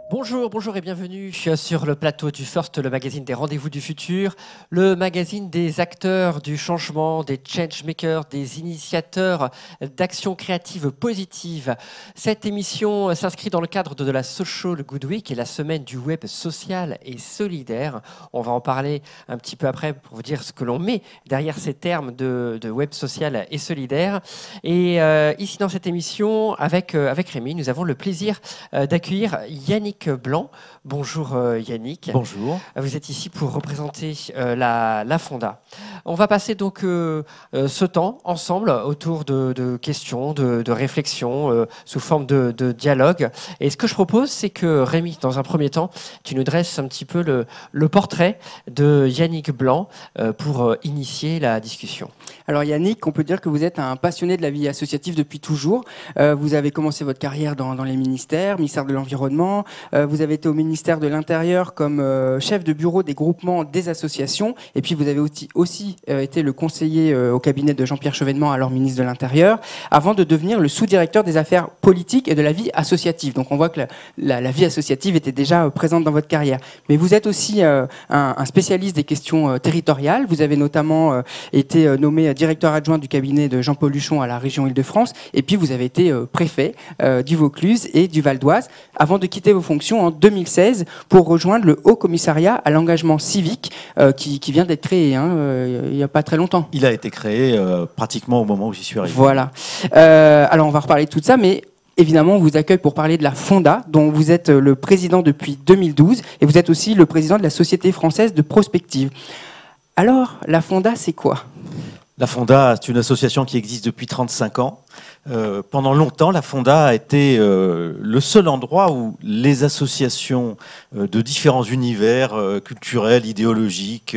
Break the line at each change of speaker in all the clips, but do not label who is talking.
Bonjour, bonjour et bienvenue sur le plateau du First, le magazine des rendez-vous du futur, le magazine des acteurs du changement, des changemakers, des initiateurs d'actions créatives positives. Cette émission s'inscrit dans le cadre de la Social Good Week et la semaine du web social et solidaire. On va en parler un petit peu après pour vous dire ce que l'on met derrière ces termes de web social et solidaire. Et ici dans cette émission, avec Rémi, nous avons le plaisir d'accueillir Yannick Blanc. Bonjour Yannick.
Bonjour.
Vous êtes ici pour représenter la Fonda. On va passer donc ce temps ensemble autour de questions, de réflexions sous forme de dialogue. Et ce que je propose, c'est que Rémi, dans un premier temps, tu nous dresses un petit peu le portrait de Yannick Blanc pour initier la discussion.
Alors Yannick, on peut dire que vous êtes un passionné de la vie associative depuis toujours. Vous avez commencé votre carrière dans les ministère de l'Environnement. Vous avez été au ministère de l'Intérieur comme chef de bureau des groupements des associations. Et puis vous avez aussi été le conseiller au cabinet de Jean-Pierre Chevènement, alors ministre de l'Intérieur, avant de devenir le sous-directeur des affaires politiques et de la vie associative. Donc on voit que la vie associative était déjà présente dans votre carrière. Mais vous êtes aussi un spécialiste des questions territoriales. Vous avez notamment été nommé directeur adjoint du cabinet de Jean-Paul Huchon à la région Île-de-France. Et puis vous avez été préfet du Vaucluse et du Val d'Oise avant de quitter vos fonctions en 2016 pour rejoindre le Haut Commissariat à l'engagement civique qui vient d'être créé il n'y a pas très longtemps.
Il a été créé pratiquement au moment où j'y suis arrivé.
Voilà. Alors on va reparler de tout ça, mais évidemment on vous accueille pour parler de la Fonda, dont vous êtes le président depuis 2012 et vous êtes aussi le président de la Société française de prospective. Alors la Fonda, c'est quoi ?
La Fonda, c'est une association qui existe depuis 35 ans. Pendant longtemps, la Fonda a été le seul endroit où les associations de différents univers culturels, idéologiques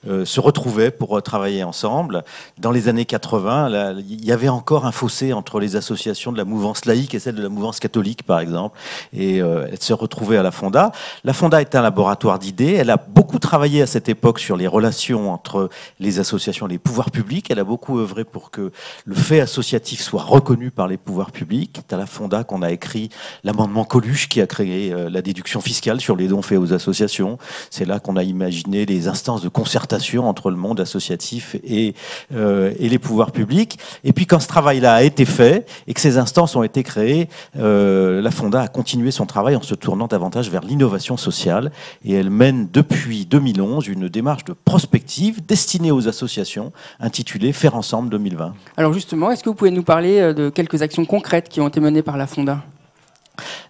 se retrouvaient pour travailler ensemble. Dans les années 80, il y avait encore un fossé entre les associations de la mouvance laïque et celles de la mouvance catholique, par exemple. Et elles se retrouvaient à la Fonda. La Fonda est un laboratoire d'idées. Elle a beaucoup travaillé à cette époque sur les relations entre les associations et les pouvoirs publics. Elle a beaucoup œuvré pour que le fait associatif soit reconnu par les pouvoirs publics. C'est à la Fonda qu'on a écrit l'amendement Coluche qui a créé la déduction fiscale sur les dons faits aux associations. C'est là qu'on a imaginé les instances de concertation entre le monde associatif et les pouvoirs publics. Et puis quand ce travail-là a été fait et que ces instances ont été créées, la Fonda a continué son travail en se tournant davantage vers l'innovation sociale et elle mène depuis 2011 une démarche de prospective destinée aux associations intitulée Faire ensemble 2020.
Alors justement, est-ce que vous pouvez nous parler de quelques actions concrètes qui ont été menées par la Fonda ?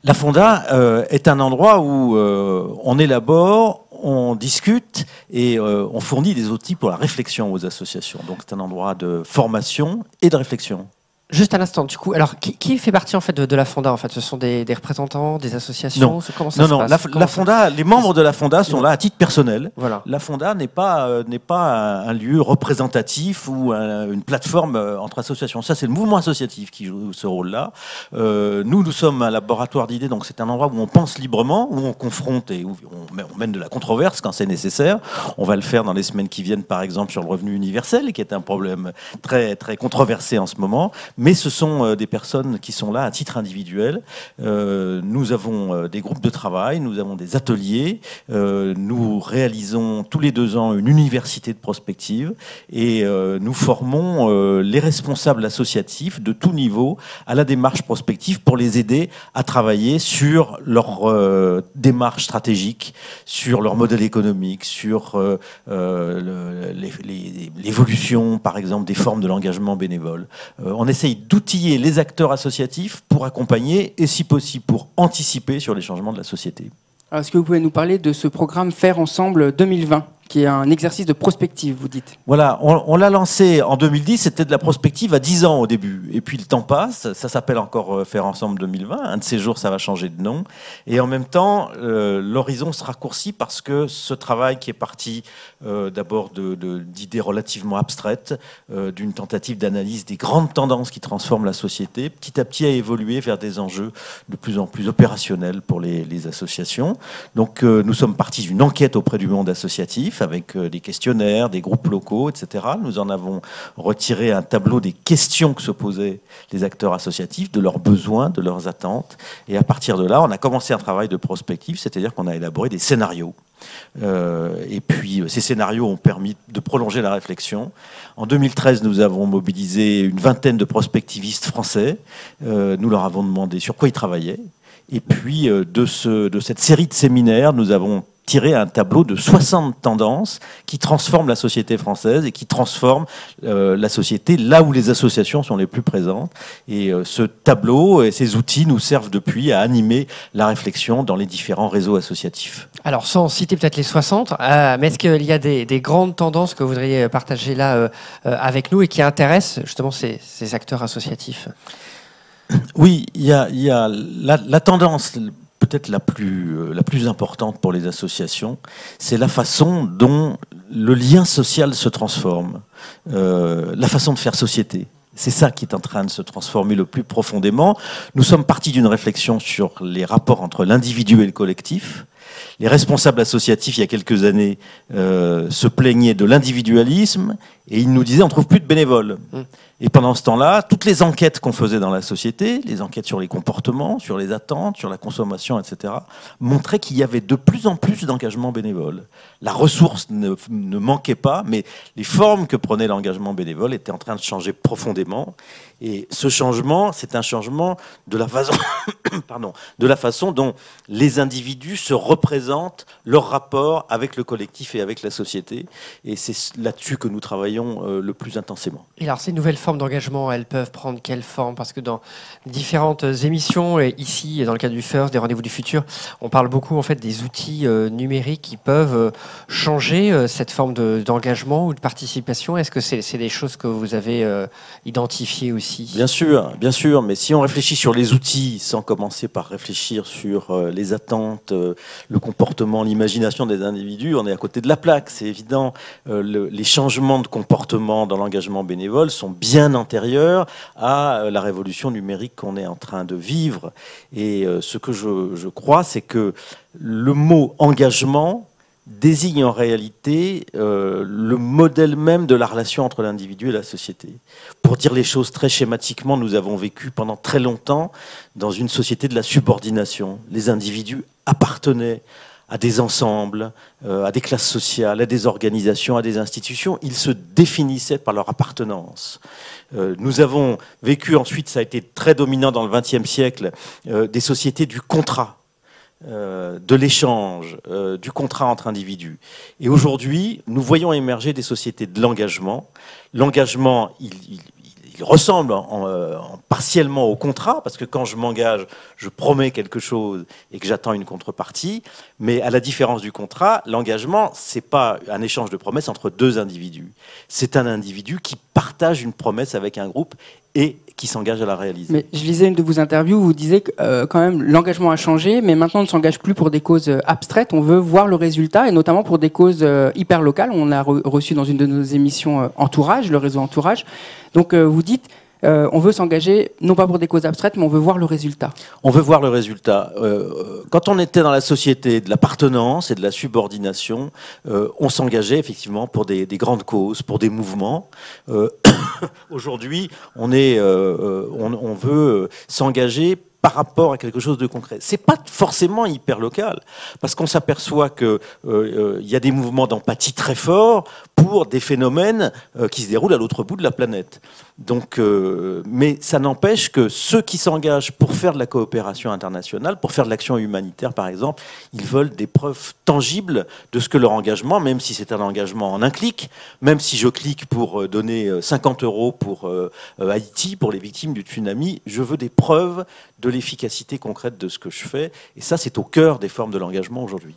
La Fonda est un endroit où on élabore, on discute et on fournit des outils pour la réflexion aux associations. Donc c'est un endroit de formation et de réflexion.
Juste à l'instant, du coup, alors qui fait partie en fait de la Fonda en fait ? Ce sont des représentants, des associations ? Comment ça se passe ?
La Fonda, les membres de la Fonda sont là à titre personnel.
Voilà.
La Fonda n'est pas un lieu représentatif ou une plateforme entre associations. Ça, c'est le mouvement associatif qui joue ce rôle-là. Nous sommes un laboratoire d'idées, donc c'est un endroit où on pense librement, où on confronte et où on mène de la controverse quand c'est nécessaire. On va le faire dans les semaines qui viennent, par exemple, sur le revenu universel, qui est un problème très, très controversé en ce moment. Mais ce sont des personnes qui sont là à titre individuel. Nous avons des groupes de travail, nous avons des ateliers, nous réalisons tous les 2 ans une université de prospective et nous formons les responsables associatifs de tout niveau à la démarche prospective pour les aider à travailler sur leur démarche stratégique, sur leur modèle économique, sur l'évolution, par exemple, des formes de l'engagement bénévole. On essaye d'outiller les acteurs associatifs pour accompagner et, si possible, pour anticiper sur les changements de la société.
Alors, est-ce que vous pouvez nous parler de ce programme Faire ensemble 2020 ? Qui est un exercice de prospective, vous dites.
Voilà, on l'a lancé en 2010, c'était de la prospective à 10 ans au début. Et puis le temps passe, ça s'appelle encore Faire ensemble 2020. Un de ces jours, ça va changer de nom. Et en même temps, l'horizon se raccourcit parce que ce travail qui est parti d'abord d'idées relativement abstraites, d'une tentative d'analyse des grandes tendances qui transforment la société, petit à petit a évolué vers des enjeux de plus en plus opérationnels pour les associations. Donc nous sommes partis d'une enquête auprès du monde associatif. associatifs avec des questionnaires, des groupes locaux, etc. Nous en avons retiré un tableau des questions que se posaient les acteurs associatifs, de leurs besoins, de leurs attentes. Et à partir de là, on a commencé un travail de prospective, c'est-à-dire qu'on a élaboré des scénarios. Et puis ces scénarios ont permis de prolonger la réflexion. En 2013, nous avons mobilisé une vingtaine de prospectivistes français. Nous leur avons demandé sur quoi ils travaillaient. Et puis de cette série de séminaires, nous avons tiré un tableau de 60 tendances qui transforment la société française et qui transforment la société là où les associations sont les plus présentes. Et ce tableau et ces outils nous servent depuis à animer la réflexion dans les différents réseaux associatifs.
Alors, sans citer peut-être les 60, mais est-ce qu'il y a des grandes tendances que vous voudriez partager là avec nous et qui intéressent justement ces acteurs associatifs ?
Oui, il y a la tendance peut-être la plus importante pour les associations, c'est la façon dont le lien social se transforme, la façon de faire société. C'est ça qui est en train de se transformer le plus profondément. Nous sommes partis d'une réflexion sur les rapports entre l'individu et le collectif. Les responsables associatifs, il y a quelques années, se plaignaient de l'individualisme et ils nous disaient on ne trouve plus de bénévoles. Et pendant ce temps-là, toutes les enquêtes qu'on faisait dans la société, les enquêtes sur les comportements, sur les attentes, sur la consommation, etc., montraient qu'il y avait de plus en plus d'engagement bénévole. La ressource ne manquait pas, mais les formes que prenait l'engagement bénévole étaient en train de changer profondément. Et ce changement, c'est un changement de la façon dont les individus se représentent leur rapport avec le collectif et avec la société. Et c'est là-dessus que nous travaillons le plus intensément.
Et alors, ces nouvelles formes d'engagement, elles peuvent prendre quelle forme ? Parce que dans différentes émissions, et ici, et dans le cadre du FIRST, des Rendez-vous du Futur, on parle beaucoup en fait des outils numériques qui peuvent changer cette forme d'engagement ou de participation. Est-ce que c'est des choses que vous avez identifiées aussi ?
Bien sûr, mais si on réfléchit sur les outils, sans commencer par réfléchir sur les attentes, le comportement, l'imagination des individus, on est à côté de la plaque, c'est évident. Les changements de comportement dans l'engagement bénévole sont bien antérieurs à la révolution numérique qu'on est en train de vivre. Et ce que je crois, c'est que le mot engagement désigne en réalité le modèle même de la relation entre l'individu et la société. Pour dire les choses très schématiquement, nous avons vécu pendant très longtemps dans une société de la subordination. Les individus appartenaient à des ensembles, à des classes sociales, à des organisations, à des institutions. Ils se définissaient par leur appartenance. Nous avons vécu ensuite, ça a été très dominant dans le XXe siècle, des sociétés du contrat. De l'échange, du contrat entre individus. Et aujourd'hui, nous voyons émerger des sociétés de l'engagement. L'engagement, il ressemble partiellement au contrat, parce que quand je m'engage, je promets quelque chose et que j'attends une contrepartie. Mais à la différence du contrat, l'engagement, c'est pas un échange de promesses entre deux individus. C'est un individu qui partage une promesse avec un groupe et qui s'engage à la réaliser.
Mais je lisais une de vos interviews où vous disiez que quand même l'engagement a changé, mais maintenant on ne s'engage plus pour des causes abstraites, on veut voir le résultat, et notamment pour des causes hyper locales. On a reçu dans une de nos émissions Entourage, le réseau Entourage. Donc vous dites, on veut s'engager non pas pour des causes abstraites, mais on veut voir le résultat.
On veut voir le résultat. Quand on était dans la société de l'appartenance et de la subordination, on s'engageait effectivement pour des grandes causes, pour des mouvements. Aujourd'hui, on veut s'engager par rapport à quelque chose de concret. C'est pas forcément hyper local, parce qu'on s'aperçoit que y a des mouvements d'empathie très forts pour des phénomènes qui se déroulent à l'autre bout de la planète. Donc, mais ça n'empêche que ceux qui s'engagent pour faire de la coopération internationale, pour faire de l'action humanitaire par exemple, ils veulent des preuves tangibles de ce que leur engagement, même si c'est un engagement en un clic, même si je clique pour donner 50 € pour Haïti, pour les victimes du tsunami, je veux des preuves de l'efficacité concrète de ce que je fais. Et ça, c'est au cœur des formes de l'engagement aujourd'hui.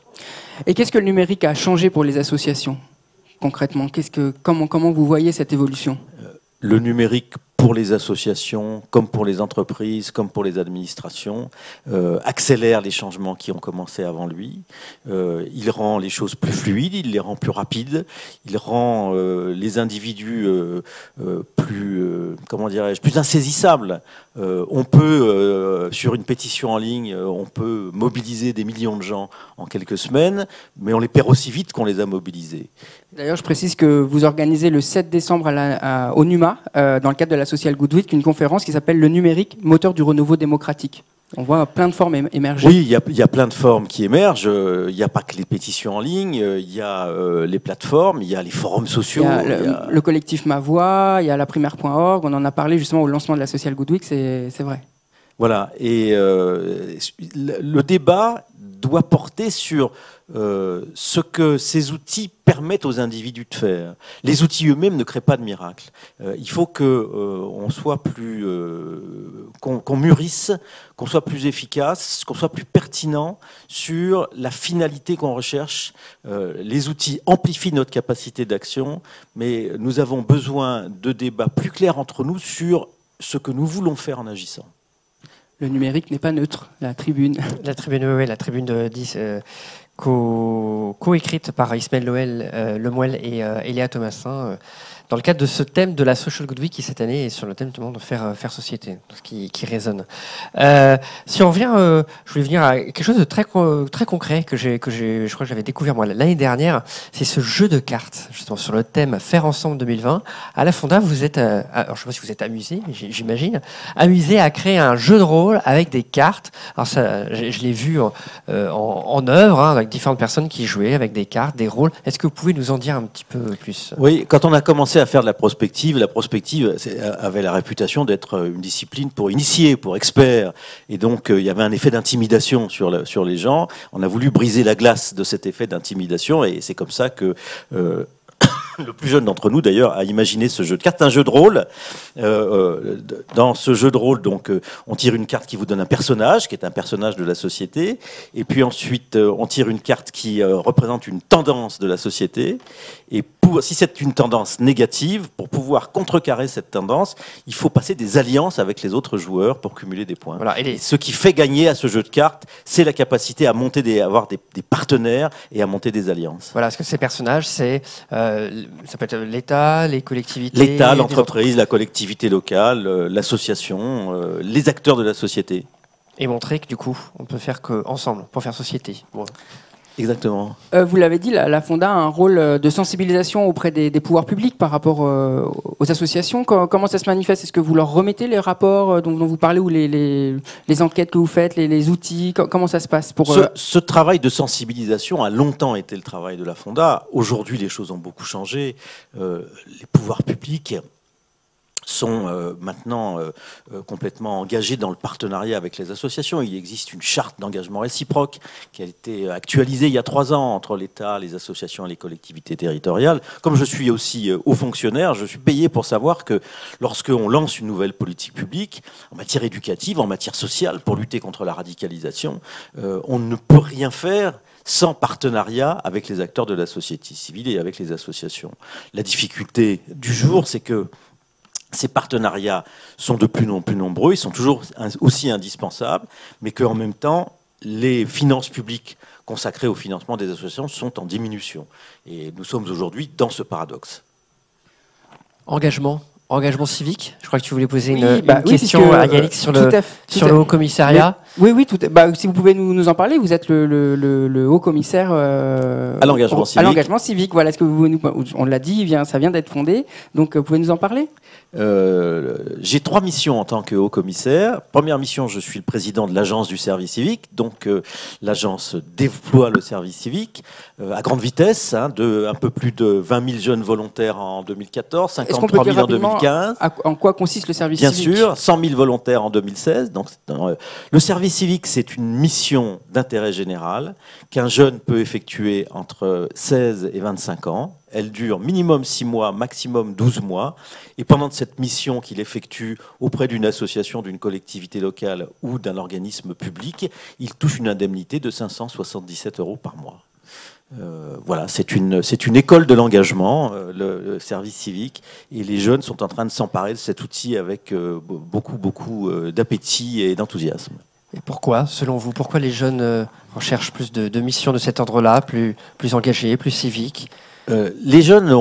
Et qu'est-ce que le numérique a changé pour les associations, concrètement ? Comment vous voyez cette évolution ?
Le numérique pour les associations, comme pour les entreprises, comme pour les administrations, accélère les changements qui ont commencé avant lui. Il rend les choses plus fluides, il les rend plus rapides, il rend les individus plus insaisissables. On peut, sur une pétition en ligne, on peut mobiliser des millions de gens en quelques semaines, mais on les perd aussi vite qu'on les a mobilisés.
D'ailleurs, je précise que vous organisez le 7 décembre au NUMA, dans le cadre de la Social Good Week, une conférence qui s'appelle Le numérique, moteur du renouveau démocratique. On voit plein de formes émerger.
Oui, il y a plein de formes qui émergent. Il n'y a pas que les pétitions en ligne, il y a les plateformes, il y a les forums sociaux.
Il y a le collectif Ma Voix, il y a la primaire.org. On en a parlé justement au lancement de la Social Good Week, c'est vrai.
Voilà, et le débat doit porter sur ce que ces outils permettent aux individus de faire. Les outils eux-mêmes ne créent pas de miracle. Il faut qu'on soit plus, qu'on mûrisse, qu'on soit plus efficace, qu'on soit plus pertinent sur la finalité qu'on recherche. Les outils amplifient notre capacité d'action, mais nous avons besoin de débats plus clairs entre nous sur ce que nous voulons faire en agissant.
Le numérique n'est pas neutre, la tribune.
La tribune, oui, la tribune de 10, co-écrite par Ismaël Lemouel et Léa Thomasin, dans le cadre de ce thème de la Social Good Week qui cette année est sur le thème de faire société, ce qui résonne. Si on revient, je voulais venir à quelque chose de très concret je crois que j'avais découvert moi l'année dernière, c'est ce jeu de cartes justement sur le thème Faire ensemble 2020. À la Fonda, vous êtes, alors je sais pas si vous êtes amusé, j'imagine, amusé à créer un jeu de rôle avec des cartes. Alors ça, je l'ai vu en œuvre, hein, avec différentes personnes qui jouaient avec des cartes, des rôles. Est-ce que vous pouvez nous en dire un petit peu plus ?
Oui, quand on a commencé à faire de la prospective avait la réputation d'être une discipline pour initiés, pour experts. Et donc, il y avait un effet d'intimidation sur les gens. On a voulu briser la glace de cet effet d'intimidation. Et c'est comme ça que... le plus jeune d'entre nous, d'ailleurs, a imaginé ce jeu de cartes. C'est un jeu de rôle. Dans ce jeu de rôle, donc, on tire une carte qui vous donne un personnage, qui est un personnage de la société. Et puis ensuite, on tire une carte qui représente une tendance de la société. Et si c'est une tendance négative, pour pouvoir contrecarrer cette tendance, il faut passer des alliances avec les autres joueurs pour cumuler des points.
Voilà,
et ce qui fait gagner à ce jeu de cartes, c'est la capacité à avoir des partenaires et à monter des alliances.
Voilà, est-ce que ces personnages, ça peut être l'État, les collectivités...
L'État, l'entreprise, la collectivité locale, l'association, les acteurs de la société.
Et montrer que du coup, on peut faire qu'ensemble, pour faire société. Bon.
Exactement.
Vous l'avez dit, la Fonda a un rôle de sensibilisation auprès des pouvoirs publics par rapport aux associations. Comment ça se manifeste ? Est-ce que vous leur remettez les rapports dont vous parlez ou les enquêtes que vous faites, les outils ? Comment ça se passe
Ce travail de sensibilisation a longtemps été le travail de la Fonda. Aujourd'hui, les choses ont beaucoup changé. Les pouvoirs publics sont maintenant complètement engagés dans le partenariat avec les associations. Il existe une charte d'engagement réciproque qui a été actualisée il y a 3 ans entre l'État, les associations et les collectivités territoriales. Comme je suis aussi haut fonctionnaire, je suis payé pour savoir que lorsqu'on lance une nouvelle politique publique, en matière éducative, en matière sociale, pour lutter contre la radicalisation, on ne peut rien faire sans partenariat avec les acteurs de la société civile et avec les associations. La difficulté du jour, c'est que ces partenariats sont de plus en plus nombreux, ils sont toujours aussi indispensables, mais qu'en même temps, les finances publiques consacrées au financement des associations sont en diminution. Et nous sommes aujourd'hui dans ce paradoxe.
Engagement civique. Je crois que tu voulais poser une question à Yannick sur le haut commissariat.
Oui, si vous pouvez nous en parler, vous êtes le haut commissaire
à l'engagement civique.
Voilà, est-ce que on l'a dit, ça vient d'être fondé, donc vous pouvez nous en parler ?
J'ai 3 missions en tant que haut commissaire. Première mission, je suis le président de l'agence du service civique. Donc l'agence déploie le service civique à grande vitesse, de un peu plus de 20 000 jeunes volontaires en 2014, 53 000 en 2015.
En quoi consiste le service
civique ?
Bien
sûr, 100 000 volontaires en 2016. Donc, le service civique, c'est une mission d'intérêt général qu'un jeune peut effectuer entre 16 et 25 ans. Elle dure minimum 6 mois, maximum 12 mois. Et pendant cette mission qu'il effectue auprès d'une association, d'une collectivité locale ou d'un organisme public, il touche une indemnité de 577 € par mois. Voilà, c'est une école de l'engagement, le service civique, et les jeunes sont en train de s'emparer de cet outil avec beaucoup d'appétit et d'enthousiasme.
Et pourquoi, selon vous, pourquoi les jeunes recherchent plus de missions de cet ordre-là, plus engagées, plus civiques?
Les jeunes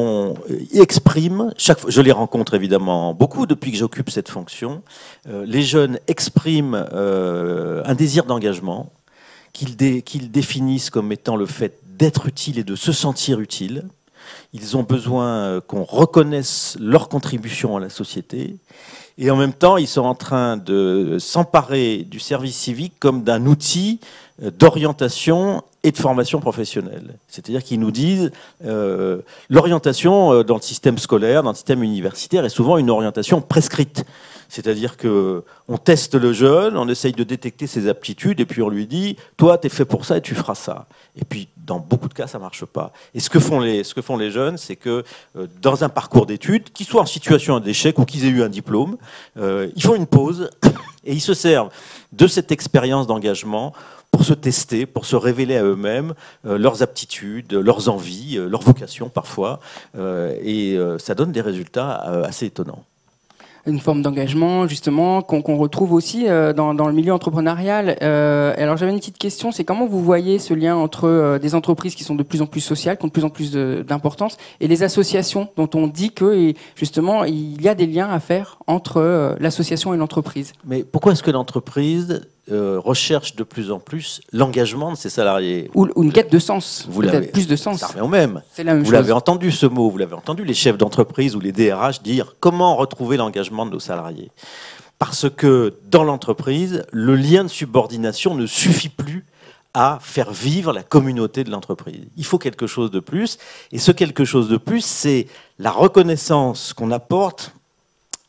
expriment, chaque fois, je les rencontre évidemment beaucoup depuis que j'occupe cette fonction, les jeunes expriment un désir d'engagement qu'ils définissent comme étant le fait d'être utile et de se sentir utile. Ils ont besoin qu'on reconnaisse leur contribution à la société. Et en même temps, ils sont en train de s'emparer du service civique comme d'un outil d'orientation et de formation professionnelle. C'est-à-dire qu'ils nous disent l'orientation dans le système scolaire, dans le système universitaire, est souvent une orientation prescrite. C'est-à-dire qu'on teste le jeune, on essaye de détecter ses aptitudes, et puis on lui dit « toi, tu es fait pour ça et tu feras ça ». Et puis, dans beaucoup de cas, ça ne marche pas. Et ce que font les jeunes, c'est que dans un parcours d'études, qu'ils soient en situation d'échec ou qu'ils aient eu un diplôme, ils font une pause et ils se servent de cette expérience d'engagement pour se tester, pour se révéler à eux-mêmes leurs aptitudes, leurs envies, leurs vocations parfois. Et ça donne des résultats assez étonnants.
Une forme d'engagement, justement, qu'on retrouve aussi dans le milieu entrepreneurial. Alors j'avais une petite question, c'est comment vous voyez ce lien entre des entreprises qui sont de plus en plus sociales, qui ont de plus en plus d'importance, et les associations dont on dit que, justement, il y a des liens à faire entre l'association et l'entreprise.
Mais pourquoi est-ce que l'entreprise recherche de plus en plus l'engagement de ses salariés?
Ou une quête de sens, peut-être plus de sens.
Ça revient au même.
C'est la même
vous
chose.
l'avez entendu ce mot, vous l'avez entendu les chefs d'entreprise ou les DRH dire comment retrouver l'engagement de nos salariés. Parce que dans l'entreprise, le lien de subordination ne suffit plus à faire vivre la communauté de l'entreprise. Il faut quelque chose de plus, et ce quelque chose de plus, c'est la reconnaissance qu'on apporte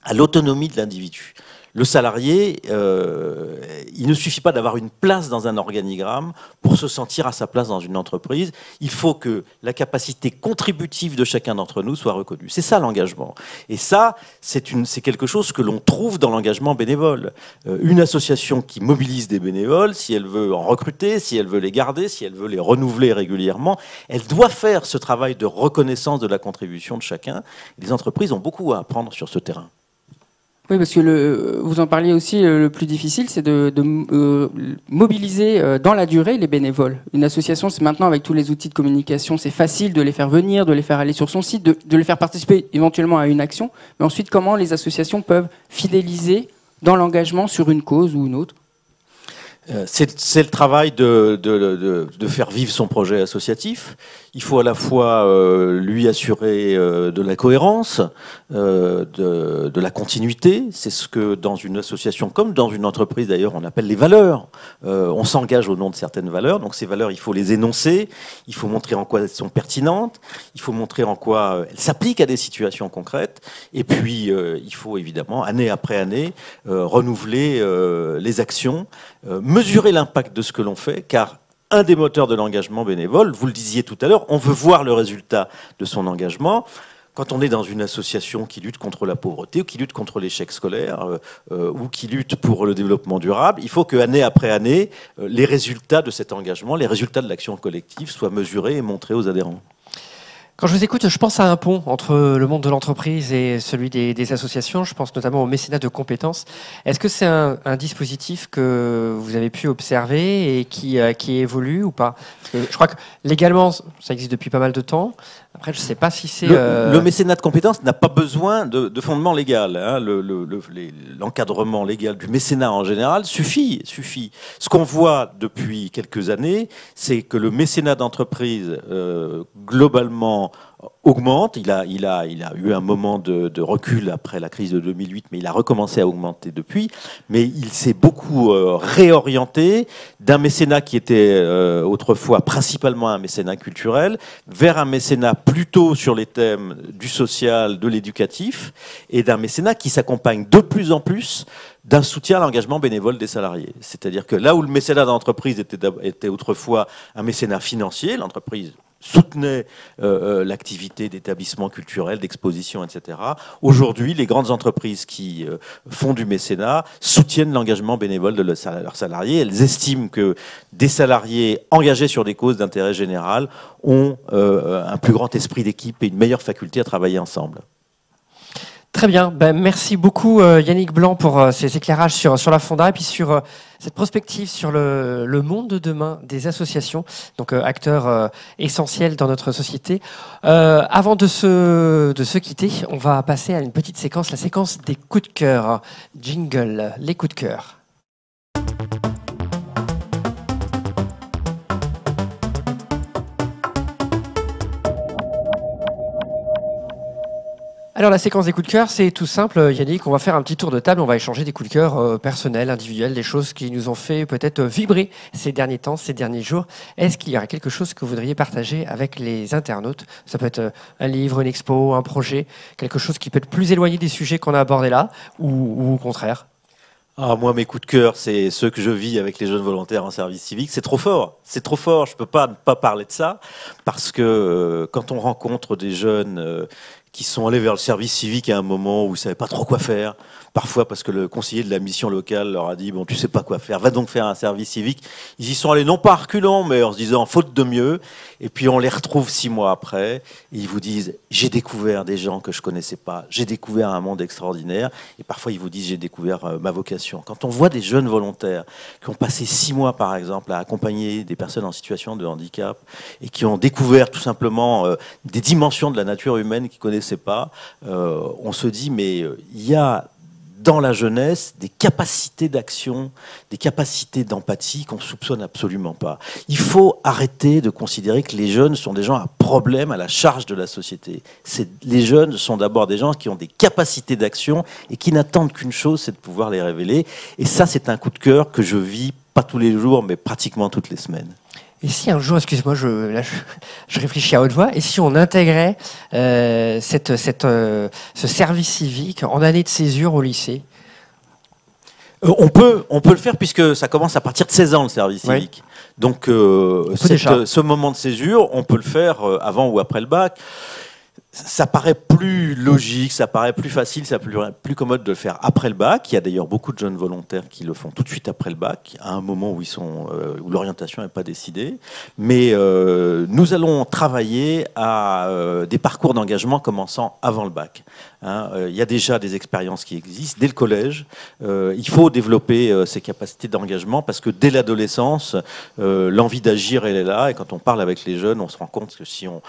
à l'autonomie de l'individu. Le salarié, il ne suffit pas d'avoir une place dans un organigramme pour se sentir à sa place dans une entreprise. Il faut que la capacité contributive de chacun d'entre nous soit reconnue. C'est ça l'engagement. Et ça, c'est quelque chose que l'on trouve dans l'engagement bénévole. Une association qui mobilise des bénévoles, si elle veut en recruter, si elle veut les garder, si elle veut les renouveler régulièrement, elle doit faire ce travail de reconnaissance de la contribution de chacun. Les entreprises ont beaucoup à apprendre sur ce terrain.
Oui, parce que vous en parliez aussi, le plus difficile, c'est de mobiliser dans la durée les bénévoles. Une association, c'est maintenant avec tous les outils de communication, c'est facile de les faire venir, de les faire aller sur son site, de les faire participer éventuellement à une action. Mais ensuite, comment les associations peuvent fidéliser dans l'engagement sur une cause ou une autre ?
C'est le travail de faire vivre son projet associatif. Il faut à la fois lui assurer de la cohérence, de la continuité. C'est ce que dans une association comme dans une entreprise d'ailleurs on appelle les valeurs. On s'engage au nom de certaines valeurs, donc ces valeurs il faut les énoncer, il faut montrer en quoi elles sont pertinentes, il faut montrer en quoi elles s'appliquent à des situations concrètes, et puis il faut évidemment année après année renouveler les actions, mesurer l'impact de ce que l'on fait, car un des moteurs de l'engagement bénévole, vous le disiez tout à l'heure, on veut voir le résultat de son engagement. Quand on est dans une association qui lutte contre la pauvreté, ou qui lutte contre l'échec scolaire, ou qui lutte pour le développement durable, il faut que année après année, les résultats de cet engagement, les résultats de l'action collective soient mesurés et montrés aux adhérents.
Quand je vous écoute, je pense à un pont entre le monde de l'entreprise et celui des associations. Je pense notamment au mécénat de compétences. Est-ce que c'est un dispositif que vous avez pu observer et qui évolue ou pas? Parce que je crois que légalement, ça existe depuis pas mal de temps. Après, je ne sais pas si c'est...
Le mécénat de compétences n'a pas besoin de fondement légal. Hein. L'encadrement légal du mécénat en général suffit. Ce qu'on voit depuis quelques années, c'est que le mécénat d'entreprise, globalement, augmente. Il a eu un moment de recul après la crise de 2008, mais il a recommencé à augmenter depuis. Mais il s'est beaucoup réorienté d'un mécénat qui était autrefois principalement un mécénat culturel vers un mécénat plutôt sur les thèmes du social, de l'éducatif, et d'un mécénat qui s'accompagne de plus en plus d'un soutien à l'engagement bénévole des salariés. C'est-à-dire que là où le mécénat d'entreprise était autrefois un mécénat financier, l'entreprise soutenaient l'activité d'établissements culturels, d'expositions, etc. Aujourd'hui, les grandes entreprises qui font du mécénat soutiennent l'engagement bénévole de leurs salariés. Elles estiment que des salariés engagés sur des causes d'intérêt général ont un plus grand esprit d'équipe et une meilleure faculté à travailler ensemble.
Très bien, merci beaucoup Yannick Blanc pour ces éclairages sur la Fonda et puis sur cette prospective sur le monde de demain des associations, donc acteurs essentiels dans notre société. Avant de se quitter, on va passer à une petite séquence, la séquence des coups de cœur. Jingle, les coups de cœur. Alors la séquence des coups de cœur, c'est tout simple, Yannick, on va faire un petit tour de table, on va échanger des coups de cœur personnels, individuels, des choses qui nous ont fait peut-être vibrer ces derniers temps, ces derniers jours. Est-ce qu'il y aurait quelque chose que vous voudriez partager avec les internautes? Ça peut être un livre, une expo, un projet, quelque chose qui peut être plus éloigné des sujets qu'on a abordés là, ou au contraire?
Ah, moi, mes coups de cœur, c'est ceux que je vis avec les jeunes volontaires en service civique. C'est trop fort. C'est trop fort. Je ne peux pas ne pas parler de ça parce que quand on rencontre des jeunes qui sont allés vers le service civique à un moment où ils ne savaient pas trop quoi faire, parfois parce que le conseiller de la mission locale leur a dit « bon, tu sais pas quoi faire, va donc faire un service civique ». Ils y sont allés non pas à reculons, mais en se disant « faute de mieux ». Et puis on les retrouve 6 mois après, et ils vous disent « j'ai découvert des gens que je connaissais pas, j'ai découvert un monde extraordinaire ». Et parfois ils vous disent « j'ai découvert ma vocation ». Quand on voit des jeunes volontaires qui ont passé 6 mois, par exemple, à accompagner des personnes en situation de handicap et qui ont découvert tout simplement des dimensions de la nature humaine qu'ils connaissaient pas, on se dit mais il y a dans la jeunesse des capacités d'action, des capacités d'empathie qu'on ne soupçonne absolument pas. Il faut arrêter de considérer que les jeunes sont des gens à problème, à la charge de la société. Les jeunes sont d'abord des gens qui ont des capacités d'action et qui n'attendent qu'une chose, c'est de pouvoir les révéler. Et ça, c'est un coup de cœur que je vis, pas tous les jours, mais pratiquement toutes les semaines.
Et si un jour, excuse-moi, je réfléchis à haute voix, et si on intégrait ce service civique en année de césure au lycée?
On peut le faire puisque ça commence à partir de 16 ans le service civique. Donc ce moment de césure, on peut le faire avant ou après le bac. Ça paraît plus logique, ça paraît plus facile, ça paraît plus commode de le faire après le bac. Il y a d'ailleurs beaucoup de jeunes volontaires qui le font tout de suite après le bac, à un moment où où l'orientation n'est pas décidée. Mais nous allons travailler à des parcours d'engagement commençant avant le bac. Il y a déjà des expériences qui existent dès le collège. Il faut développer ces capacités d'engagement parce que dès l'adolescence, l'envie d'agir, elle est là. Et quand on parle avec les jeunes, on se rend compte que si on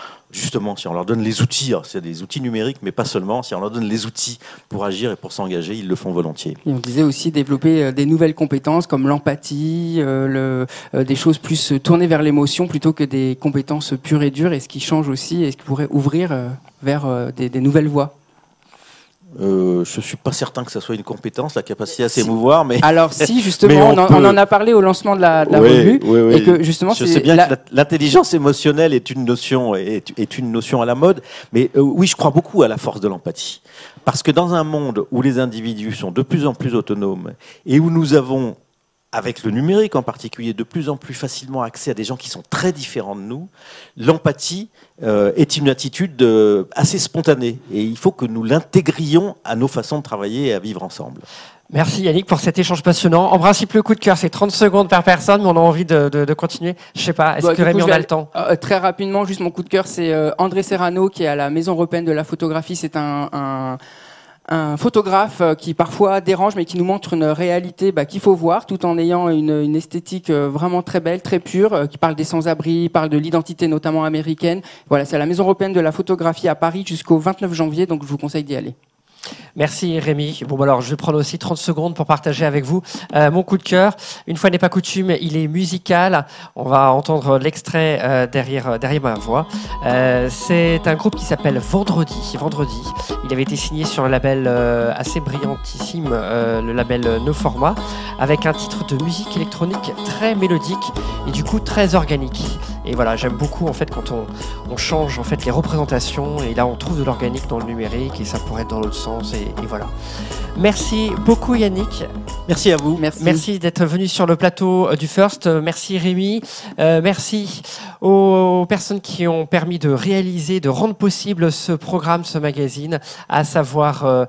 leur donne les outils, c'est des outils numériques, mais pas seulement, si on leur donne les outils pour agir et pour s'engager, ils le font volontiers.
Et on disait aussi développer des nouvelles compétences comme l'empathie, des choses plus tournées vers l'émotion plutôt que des compétences pures et dures, et ce qui change aussi, et ce qui pourrait ouvrir vers des nouvelles voies.
Je ne suis pas certain que ça soit une compétence, la capacité à s'émouvoir. Mais
alors si, justement, on en a parlé au lancement de la revue.
Oui.
Et que justement,
je sais bien que l'intelligence émotionnelle est une notion à la mode, mais oui, je crois beaucoup à la force de l'empathie. Parce que dans un monde où les individus sont de plus en plus autonomes et où nous avons, avec le numérique en particulier, de plus en plus facilement accès à des gens qui sont très différents de nous, l'empathie est une attitude assez spontanée. Et il faut que nous l'intégrions à nos façons de travailler et à vivre ensemble.
Merci Yannick pour cet échange passionnant. En principe, le coup de cœur, c'est 30 secondes par personne, mais on a envie de continuer. Je ne sais pas, est-ce que Rémi, on a le temps?
Très rapidement, juste mon coup de cœur, c'est André Serrano, qui est à la Maison européenne de la photographie. C'est un photographe qui parfois dérange, mais qui nous montre une réalité qu'il faut voir, tout en ayant une esthétique vraiment très belle, très pure, qui parle des sans-abri, parle de l'identité notamment américaine. Voilà, c'est à la Maison européenne de la photographie à Paris jusqu'au 29 janvier, donc je vous conseille d'y aller.
Merci Rémi. Bon, alors je vais prendre aussi 30 secondes pour partager avec vous mon coup de cœur. Une fois n'est pas coutume, il est musical. On va entendre l'extrait derrière ma voix. C'est un groupe qui s'appelle Vendredi. Il avait été signé sur un label assez brillantissime, le label No Format, avec un titre de musique électronique très mélodique et du coup très organique. Et voilà, j'aime beaucoup en fait quand on change en fait les représentations et là on trouve de l'organique dans le numérique et ça pourrait être dans l'autre sens et voilà. Merci beaucoup Yannick.
Merci à vous.
Merci d'être venu sur le plateau du First. Merci Rémi. Merci aux personnes qui ont permis de réaliser, de rendre possible ce programme, ce magazine, à savoir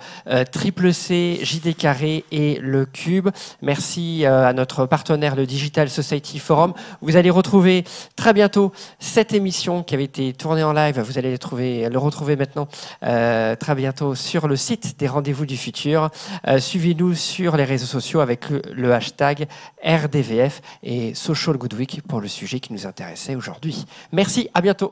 Triple C, JD Carré et Le Cube. Merci à notre partenaire, le Digital Society Forum. Vous allez retrouver très bientôt cette émission qui avait été tournée en live. Vous allez le retrouver maintenant très bientôt sur le site des Rendez-vous du Futur. Suivez-nous sur les réseaux sociaux avec le hashtag RDVF et Social Good Week pour le sujet qui nous intéressait aujourd'hui. Merci, à bientôt.